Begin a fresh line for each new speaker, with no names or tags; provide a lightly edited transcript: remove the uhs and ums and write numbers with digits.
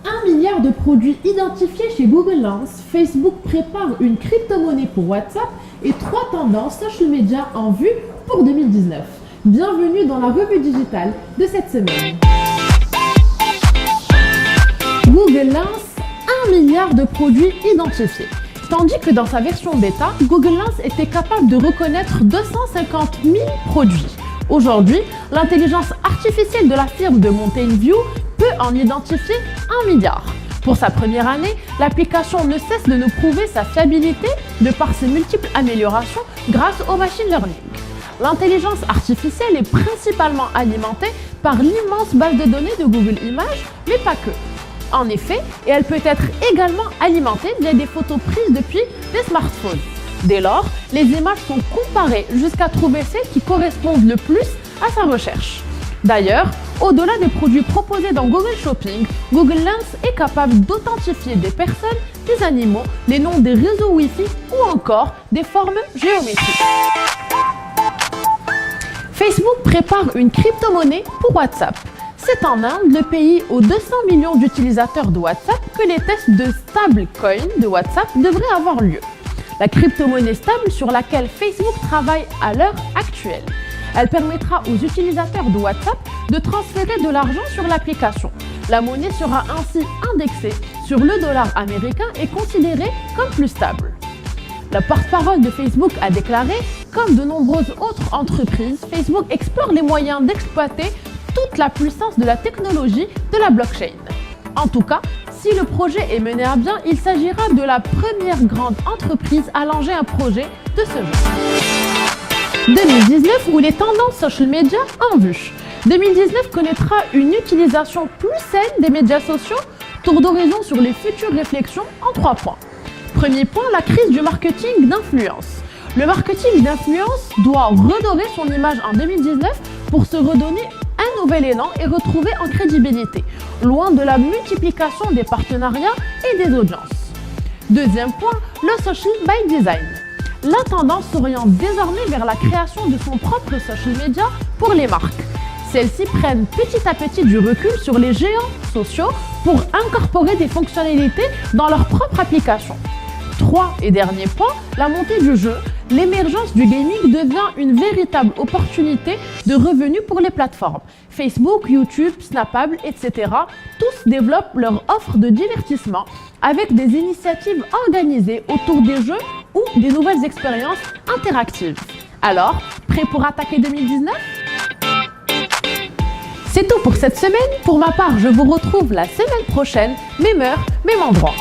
1 milliard de produits identifiés chez Google Lens, Facebook prépare une crypto-monnaie pour WhatsApp et 3 tendances social media en vue pour 2019. Bienvenue dans la revue digitale de cette semaine. Google Lens, 1 milliard de produits identifiés. Tandis que dans sa version bêta, Google Lens était capable de reconnaître 250 000 produits. Aujourd'hui, l'intelligence artificielle de la firme de Mountain View peut en identifier 1 milliard. Pour sa première année, l'application ne cesse de nous prouver sa fiabilité de par ses multiples améliorations grâce au machine learning. L'intelligence artificielle est principalement alimentée par l'immense base de données de Google Images, mais pas que. En effet, elle peut être également alimentée via des photos prises depuis des smartphones. Dès lors, les images sont comparées jusqu'à trouver celles qui correspondent le plus à sa recherche. D'ailleurs, au-delà des produits proposés dans Google Shopping, Google Lens est capable d'authentifier des personnes, des animaux, les noms des réseaux Wi-Fi ou encore des formes géométriques. Facebook prépare une crypto-monnaie pour WhatsApp. C'est en Inde, le pays aux 200 millions d'utilisateurs de WhatsApp, que les tests de stablecoin de WhatsApp devraient avoir lieu. La crypto-monnaie stable sur laquelle Facebook travaille à l'heure actuelle. Elle permettra aux utilisateurs de WhatsApp de transférer de l'argent sur l'application. La monnaie sera ainsi indexée sur le dollar américain et considérée comme plus stable. La porte-parole de Facebook a déclaré, comme de nombreuses autres entreprises, Facebook explore les moyens d'exploiter toute la puissance de la technologie de la blockchain. En tout cas, si le projet est mené à bien, il s'agira de la première grande entreprise à lancer un projet de ce genre. 2019 ou les tendances social media en vue. 2019 connaîtra une utilisation plus saine des médias sociaux. Tour d'horizon sur les futures réflexions en 3 points. Premier point, la crise du marketing d'influence. Le marketing d'influence doit redorer son image en 2019 pour se redonner un nouvel élan et retrouver en crédibilité, loin de la multiplication des partenariats et des audiences. Deuxième point, le social by design. La tendance s'oriente désormais vers la création de son propre social media pour les marques. Celles-ci prennent petit à petit du recul sur les géants sociaux pour incorporer des fonctionnalités dans leur propre application. 3 et dernier point, la montée du jeu. L'émergence du gaming devient une véritable opportunité de revenus pour les plateformes. Facebook, YouTube, Snapable, etc. tous développent leur offre de divertissement avec des initiatives organisées autour des jeux ou des nouvelles expériences interactives. Alors, prêt pour attaquer 2019 ? C'est tout pour cette semaine. Pour ma part, je vous retrouve la semaine prochaine, même heure, même endroit.